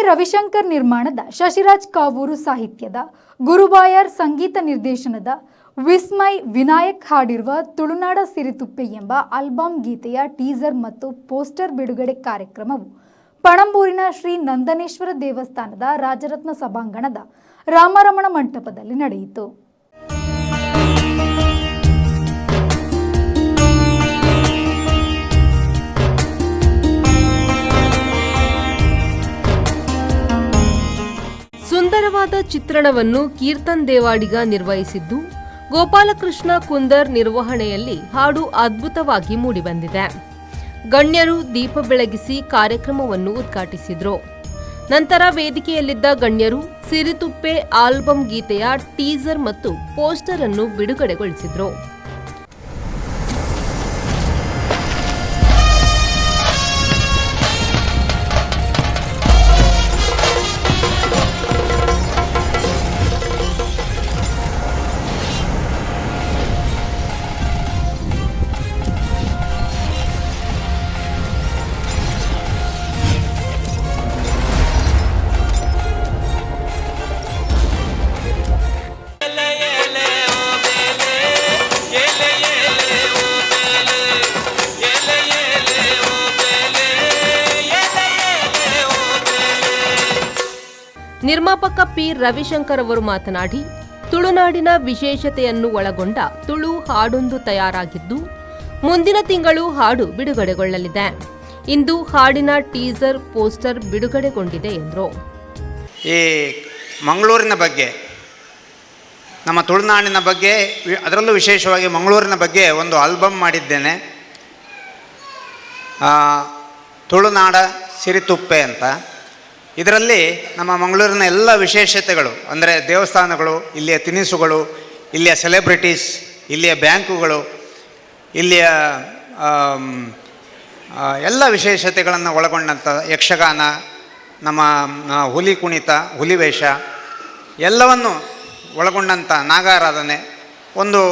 ರವಿಶಂಕರ್ ನಿರ್ಮಾಣದ ಶಶಿರಾಜ್ ಕಾವೂರು ಸಾಹಿತ್ಯದ ಗುರುಬಾಯರ್ ಸಂಗೀತ ನಿರ್ದೇಶನದ ವಿಸ್ಮಯ್ ವಿನಾಯಕ್ ಹಾಡಿರುವ ತುಳುನಾಡ ಸಿರಿತುಪ್ಪೆ ಎಂಬ ಆಲ್ಬಮ್ ಗೀತೆಯ ಟೀಸರ್ ಮತ್ತು ಪೋಸ್ಟರ್ ಬಿಡುಗಡೆ ಕಾರ್ಯಕ್ರಮವು ಪಣಂಬೂರಿನ ಶ್ರೀ ನಂದನೇಶ್ವರ ದೇವಸ್ಥಾನದ ರಾಜರತ್ನ ಸಭಾಂಗಣದ ರಾಮರಮಣ ಮಂಟಪದಲ್ಲಿ ನಡೆಯಿತು. ಸುಂದರವಾದ ಚಿತ್ರಣವನ್ನು ಕೀರ್ತನ್ ದೇವಾಡಿಗ ನಿರ್ವಹಿಸಿದ್ದು, ಗೋಪಾಲಕೃಷ್ಣ ಕುಂದರ್ ನಿರ್ವಹಣೆಯಲ್ಲಿ ಹಾಡು ಅದ್ಭುತವಾಗಿ ಮೂಡಿಬಂದಿದೆ. ಗಣ್ಯರು ದೀಪ ಬೆಳಗಿಸಿ ಕಾರ್ಯಕ್ರಮವನ್ನು ಉದ್ಘಾಟಿಸಿದರು. ನಂತರ ವೇದಿಕೆಯಲ್ಲಿದ್ದ ಗಣ್ಯರು ಸಿರಿತುಪ್ಪೆ ಆಲ್ಬಮ್ ಗೀತೆಯ ಟೀಸರ್ ಮತ್ತು ಪೋಸ್ಟರ್ ಅನ್ನು ಬಿಡುಗಡೆಗೊಳಿಸಿದರು. ನಿರ್ಮಾಪಕ ಪಿ ರವಿಶಂಕರ್ ಅವರು ಮಾತನಾಡಿ, ತುಳುನಾಡಿನ ವಿಶೇಷತೆಯನ್ನು ಒಳಗೊಂಡ ತುಳು ಹಾಡೊಂದು ತಯಾರಾಗಿದ್ದು, ಮುಂದಿನ ತಿಂಗಳು ಹಾಡು ಬಿಡುಗಡೆಗೊಳ್ಳಲಿದೆ. ಇಂದು ಹಾಡಿನ ಟೀಸರ್ ಪೋಸ್ಟರ್ ಬಿಡುಗಡೆಗೊಂಡಿದೆ ಎಂದರು. ಈ ಮಂಗಳೂರಿನ ಬಗ್ಗೆ, ನಮ್ಮ ತುಳುನಾಡಿನ ಬಗ್ಗೆ, ಅದರಲ್ಲೂ ವಿಶೇಷವಾಗಿ ಮಂಗಳೂರಿನ ಬಗ್ಗೆ ಒಂದು ಆಲ್ಬಮ್ ಮಾಡಿದ್ದೇನೆ. ತುಳುನಾಡ ಸಿರಿತುಪ್ಪೆ ಅಂತ. ಇದರಲ್ಲಿ ನಮ್ಮ ಮಂಗಳೂರಿನ ಎಲ್ಲ ವಿಶೇಷತೆಗಳು, ಅಂದರೆ ದೇವಸ್ಥಾನಗಳು, ಇಲ್ಲಿಯ ತಿನಿಸುಗಳು, ಇಲ್ಲಿಯ ಸೆಲೆಬ್ರಿಟೀಸ್, ಇಲ್ಲಿಯ ಬ್ಯಾಂಕುಗಳು, ಇಲ್ಲಿಯ ಎಲ್ಲ ವಿಶೇಷತೆಗಳನ್ನು ಒಳಗೊಂಡಂಥ ಯಕ್ಷಗಾನ, ನಮ್ಮ ಹುಲಿ ಕುಣಿತ, ಹುಲಿವೇಷ ಎಲ್ಲವನ್ನು ಒಳಗೊಂಡಂಥ ನಾಗಾರಾಧನೆ, ಒಂದು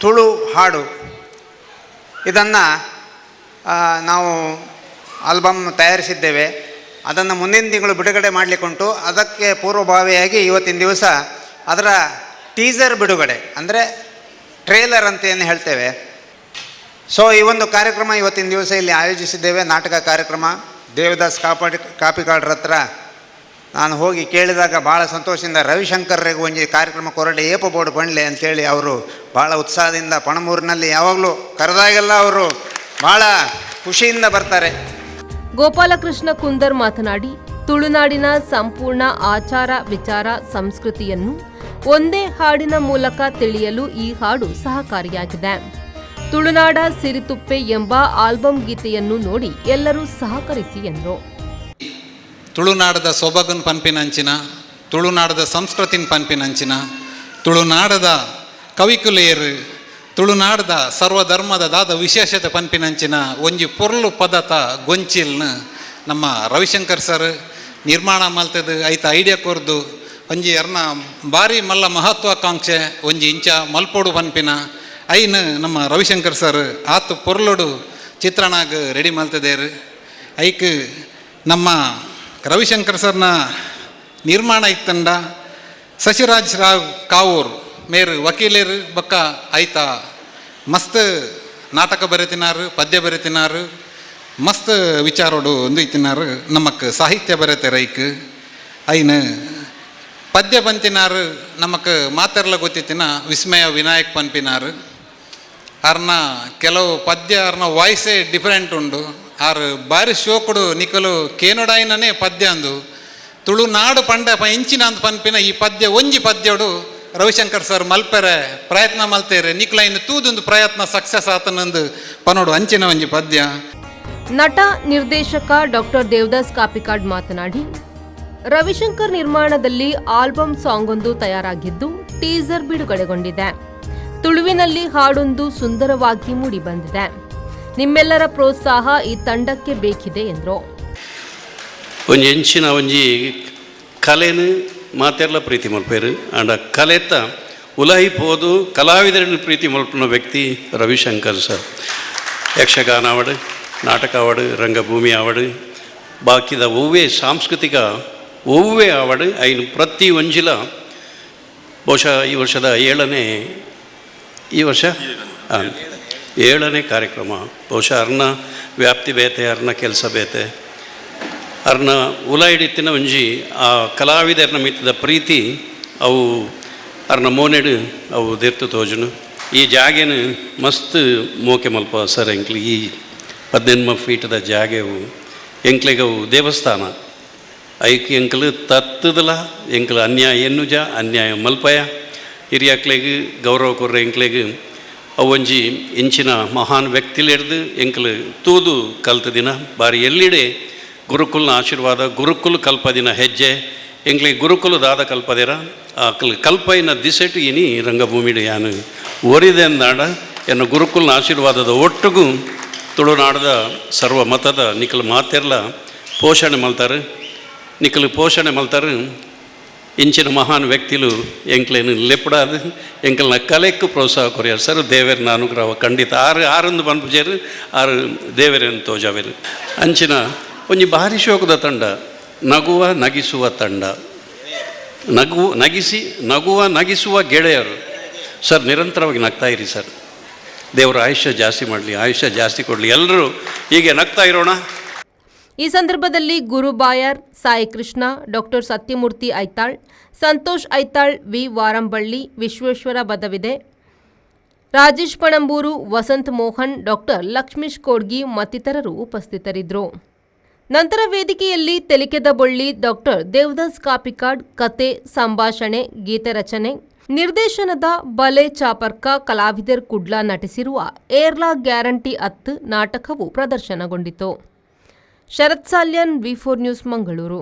ತುಳು ಹಾಡು, ಇದನ್ನು ನಾವು ಆಲ್ಬಮ್ ತಯಾರಿಸಿದ್ದೇವೆ. ಅದನ್ನು ಮುಂದಿನ ತಿಂಗಳು ಬಿಡುಗಡೆ ಮಾಡಲಿಕ್ಕುಂಟು. ಅದಕ್ಕೆ ಪೂರ್ವಭಾವಿಯಾಗಿ ಇವತ್ತಿನ ದಿವಸ ಅದರ ಟೀಸರ್ ಬಿಡುಗಡೆ, ಅಂದರೆ ಟ್ರೇಲರ್ ಅಂತ ಏನು ಹೇಳ್ತೇವೆ. ಸೊ ಈ ಒಂದು ಕಾರ್ಯಕ್ರಮ ಇವತ್ತಿನ ದಿವಸ ಇಲ್ಲಿ ಆಯೋಜಿಸಿದ್ದೇವೆ. ನಾಟಕ ಕಾರ್ಯಕ್ರಮ. ದೇವದಾಸ್ ಕಾಪಿಕಾಡ್ರ ಹತ್ರ ನಾನು ಹೋಗಿ ಕೇಳಿದಾಗ ಭಾಳ ಸಂತೋಷದಿಂದ ರವಿಶಂಕರ್ರಿಗೆ ಒಂದು ಕಾರ್ಯಕ್ರಮ ಕೊರಡೆ ಏಪ ಬೋರ್ಡ್ ಬಂಡ್ಲೆ ಅಂತೇಳಿ ಅವರು ಭಾಳ ಉತ್ಸಾಹದಿಂದ ಪಣಮೂರಿನಲ್ಲಿ ಯಾವಾಗಲೂ ಕರೆದಾಗೆಲ್ಲ ಅವರು ಭಾಳ ಖುಷಿಯಿಂದ ಬರ್ತಾರೆ. ಗೋಪಾಲಕೃಷ್ಣ ಕುಂದರ್ ಮಾತನಾಡಿ, ತುಳುನಾಡಿನ ಸಂಪೂರ್ಣ ಆಚಾರ ವಿಚಾರ ಸಂಸ್ಕೃತಿಯನ್ನು ಒಂದೇ ಹಾಡಿನ ಮೂಲಕ ತಿಳಿಯಲು ಈ ಹಾಡು ಸಹಕಾರಿಯಾಗಿದೆ. ತುಳುನಾಡ ಸಿರಿತುಪ್ಪೆ ಎಂಬ ಆಲ್ಬಮ್ ಗೀತೆಯನ್ನು ನೋಡಿ ಎಲ್ಲರೂ ಸಹಕರಿಸಿ ಎಂದರು. ತುಳುನಾಡದ ಸೊಬಗನ್ ಪನ್ಪಿನಂಚಿನ, ತುಳುನಾಡದ ಸಂಸ್ಕೃತಿನ ಪನ್ಪಿನಂಚಿನ, ತುಳುನಾಡದ ಕವಿಕುಲೆಯರು, ತುಳುನಾಡದ ಸರ್ವಧರ್ಮದ ದಾದ ವಿಶೇಷತೆ ಪನ್ಪಿನಂಚಿನ ಒಂಜಿ ಪೊರ್ಲು ಪದತ ಗೊಂಚಿಲ್ನ ನಮ್ಮ ರವಿಶಂಕರ್ ಸರ್ ನಿರ್ಮಾಣ ಮಲ್ತದ್ದು ಐತ ಐಡಿಯಾ ಕೊರ್ದು ಒಂಜಿ ಎರ್ನ ಭಾರಿ ಮಲ್ಲ ಮಹತ್ವಾಕಾಂಕ್ಷೆ ಒಂಜಿ ಇಂಚ ಮಲ್ಪೋಡು ಪನ್ಪಿನ ಐನ್ ನಮ್ಮ ರವಿಶಂಕರ್ ಸರ್ ಆತು ಪೊರ್ಲೋಡು ಚಿತ್ರಣಾಗ ರೆಡಿ ಮಲ್ತದೇರು. ಐಕ್ ನಮ್ಮ ರವಿಶಂಕರ್ ಸರ್ನ ನಿರ್ಮಾಣ ಇತ್ತಂಡ ಶಶಿರಾಜ್ ಕಾವೂರ್ ಮೇರು ವಕೀಲರು ಬಕ್ಕ ಐತ ಮಸ್ತ್ ನಾಟಕ ಬರೆತಿನಾರು, ಪದ್ಯ ಬರೆತಿನಾರು, ಮಸ್ತ್ ವಿಚಾರೋಡು ಒಂದು ಇತ್ತಿನಾರು. ನಮಕ್ ಸಾಹಿತ್ಯ ಬರೆತೆ ರೈಕ್ ಐನ್ ಪದ್ಯ ಬಂತಿನಾರು. ನಮಕ್ ಮಾತೆರ್ಲ ಗೊತ್ತಿತ್ತಿನ ವಿಸ್ಮಯ ವಿನಾಯಕ್ ಪನ್ಪಿನಾರು. ಅವ್ರನ್ನ ಕೆಲವು ಪದ್ಯ ಅವ್ರನ್ನ ವಾಯ್ಸೇ ಡಿಫ್ರೆಂಟ್ ಉಂಡು. ಆರು ಬಾರಿ ಶೋಕುಡು ನಿಕಲು ಕೇನೊಡಾಯಿನೇ ಪದ್ಯ ಅಂದು ತುಳುನಾಡು ಪಂಡ ಇಂಚಿನ ಅಂತ ಪನ್ಪಿನ ಈ ಪದ್ಯ ಒಂಜಿ ಪದ್ಯೋಡು ರವಿಶಂಕರ್ ಸರ್ ಮಲ್ಪೆರೆ ಪ್ರಯತ್ನ ಮಲ್ತೇರೆ ನಿಕ್ಲೈನ್ ತೂದೊಂದು ಪ್ರಯತ್ನ ಸಕ್ಸಸ್ ಆತನಂದು ಪನೋಡು ಅಂಚಿನ ಒಂಜಿ ಪದ್ಯ. ನಟ ನಿರ್ದೇಶಕ ಡಾಕ್ಟರ್ ದೇವದಾಸ್ ಕಾಪಿಕಾಡ್ ಮಾತನಾಡಿ, ರವಿಶಂಕರ್ ನಿರ್ಮಾಣದಲ್ಲಿ ಆಲ್ಬಮ್ ಸಾಂಗ್ ಒಂದು ತಯಾರಾಗಿದ್ದು ಟೀಸರ್ ಬಿಡುಗಡೆಗೊಂಡಿದೆ. ತುಳುವಿನಲ್ಲಿ ಹಾಡೊಂದು ಸುಂದರವಾಗಿ ಮೂಡಿಬಂದಿದೆ. ನಿಮ್ಮೆಲ್ಲರ ಪ್ರೋತ್ಸಾಹ ಈ ತಂಡಕ್ಕೆ ಬೇಕಿದೆ ಎಂದರು. ಒಂಜಿ ಎಂಚಿನ ಒಂಜಿ ಕಲೆನು ಮಾತೆರ್ಲ ಪ್ರೀತಿ ಮಲ್ಪೇರು ಅಂಡ ಕಲೆತ್ತ ಉಲಾಯಿ ಪೋದು ಕಲಾವಿದರನ್ನು ಪ್ರೀತಿ ಮಲ್ಪನ ವ್ಯಕ್ತಿ ರವಿಶಂಕರ್ ಸರ್. ಯಕ್ಷಗಾನ ಆವಡು, ನಾಟಕ ಆವಡು, ರಂಗಭೂಮಿ ಆವಡು, ಬಾಕಿದ ಒವ್ವೇ ಸಾಂಸ್ಕೃತಿಕ ಒವ್ವೆ ಆವಡು ಐನು ಪ್ರತಿ ಒಂಜಿಲ ಬಹುಶಃ ಈ ವರ್ಷದ ಏಳನೇ ಕಾರ್ಯಕ್ರಮ. ಬಹುಶಃ ಅರ್ನ ವ್ಯಾಪ್ತಿ ಬೇತೆ, ಅರ್ನ ಕೆಲಸ ಬೇತೆ, ಅರ್ನ ಉಲ ಹಿಡಿತಿನ ಒಂಜಿ ಆ ಕಲಾವಿದರ್ನ ಮಿತ್ತದ ಪ್ರೀತಿ ಅವು ಅರ್ನ ಮೋನೆಡು ಅವು ದೆರ್ತು ತೋಜುನು. ಈ ಜಾಗೆನ ಮಸ್ತ್ ಮೋಕೆ ಮಲ್ಪ ಸರ್ ಎಂಕ್ಲು ಈ 18 ಫೀಟದ ಜಾಗೆವು ಎಂಕ್ಲೆಗವು ದೇವಸ್ಥಾನ ಐಕ್ ಎಂಕ್ಲು ತತ್ತದಲ ಎಂಕ್ಲು ಅನ್ಯಾಯ ಎನ್ನುಜ ಅನ್ಯಾಯ ಮಲ್ಪಯ ಹಿರಿಯಕ್ಲೆಗ್ ಗೌರವ ಕೊರ್ರೆ ಎಂಕ್ಲೆಗ್ ಅವೊಂಜಿ ಇಂಚಿನ ಮಹಾನ್ ವ್ಯಕ್ತಿಲಿಡ್ದು ಎಂಕ್ಲು ತೂದು ಕಲ್ತ ದಿನ ಬಾರಿ ಎಲ್ಲಿಡೆ ಗುರುಕುಲ್ನ ಆಶೀರ್ವಾದ, ಗುರುಕುಲ್ ಕಲ್ಪದಿನ ಹೆಜ್ಜೆ ಎಂಕ್ಲಿಗೆ ಗುರುಕುಲು ದಾದ ಕಲ್ಪದಿರ ಆ ಕಲ್ಪೈನ ದಿಸೆಟು ಇನಿ ರಂಗಭೂಮಿಡು ಯಾನು ಒರಿದೆ ಅಂದಾಡ ಎನ್ನ ಗುರುಕುಲ್ನ ಆಶೀರ್ವಾದದ ಒಟ್ಟಿಗೂ ತುಳುನಾಡದ ಸರ್ವ ಮತದ ನಿಖಲು ಮಾತೆರ್ಲ ಪೋಷಣೆ ಮಲ್ತಾರೆ. ನಿಖಲು ಪೋಷಣೆ ಮಲ್ತಾರೆ ಇಂಚಿನ ಮಹಾನ್ ವ್ಯಕ್ತಿಲು ಎಂಕ್ಲೇನು ಲೆಪ್ಪಡಾದು ಎಂಕಲ್ನ ಕಲೆಕ್ಕು ಪ್ರೋತ್ಸಾಹ ಕೊರಿಯಾರು ಸರ್. ದೇವರನ್ನ ಅನುಗ್ರಹ ಖಂಡಿತ ಆರೊಂದು ಬಂಪುಜೇರು ಆರು ದೇವರನ್ನು ತೋಜಾವೇರು. ಅಂಚಿನ ಒಂಜಿ ಭಾರಿ ಶೋಕದ ತಂಡ, ನಗುವ ನಗಿಸುವ ತಂಡ, ನಗುವ ನಗಿಸುವ ಗೆಳೆಯರು ಸರ್. ನಿರಂತರವಾಗಿ ನಗ್ತಾ ಇರಿ ಸರ್. ದೇವರು ಆಯುಷ್ಯ ಜಾಸ್ತಿ ಮಾಡಲಿ, ಆಯುಷ್ಯ ಜಾಸ್ತಿ ಕೊಡಲಿ. ಎಲ್ಲರೂ ಹೀಗೆ ನಗ್ತಾ ಇರೋಣ. ಈ ಸಂದರ್ಭದಲ್ಲಿ Gurubayar, Sai Krishna, doctor Satyamurthy Aithal, Santosh Aithal, V Varamballi, Vishweshwar Badavide, Rajesh Panambur, Vasanth Mohan, doctor Lakshmish Kodgi ಮತ್ತಿತರರು ಉಪಸ್ಥಿತರಿದ್ದರು. ನಂತರ ವೇದಿಕೆಯಲ್ಲಿ ತೆಲಿಕೆದ ಬೊಳ್ಳಿ ಡಾಕ್ಟರ್ ದೇವದಾಸ್ ಕಾಪಿಕಾಡ್ ಕತೆ, ಸಂಭಾಷಣೆ, ಗೀತೆ ರಚನೆ, ನಿರ್ದೇಶನದ ಬಲೆ ಚಾಪರ್ಕ ಕಲಾವಿದರ್ ಕುಡ್ಲ ನಟಿಸಿರುವ ಏರ್ಲಾ ಗ್ಯಾರಂಟಿ 10 ನಾಟಕವು ಪ್ರದರ್ಶನಗೊಂಡಿತು. ಶರತ್ ಸಾಲ್ಯನ್, ವಿ4 ನ್ಯೂಸ್, ಮಂಗಳೂರು.